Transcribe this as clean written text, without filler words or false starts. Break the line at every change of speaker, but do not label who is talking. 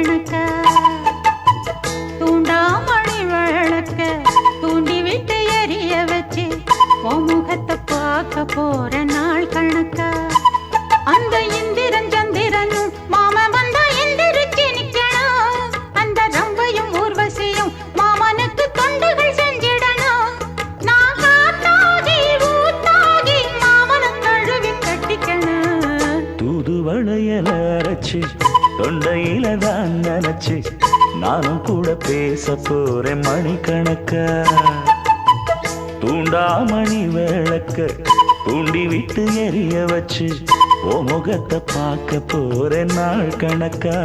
கணக்கா தூண்டாமணி விளக்க தூண்டி விட்டு எரிய வச்சு உன் முகத்தை பார்க்க போற நாள் கணக்கா அந்த இந்திரன் சந்திரனும் மாம வந்தா எந்திரிச்சு நிக்கணும் அந்த ரம்பையும் ஊர்வசியும் மாமனுக்கு தொண்டுகள் செஞ்சிடணும் நான் காத்தாகி ஊத்தாகி மாமனை கழுவி கட்டிக்கணும்
தூதுவளையல அரைச்சு தொண்டையில தான் நினைச்சு நானும் கூட பேச போறேன் மணிக்கணக்கா தூண்டாமணி விளக்க தூண்டி விட்டு எரிய வச்சு ஓ முகத்தை பார்க்க போறேன் நாள் கணக்கா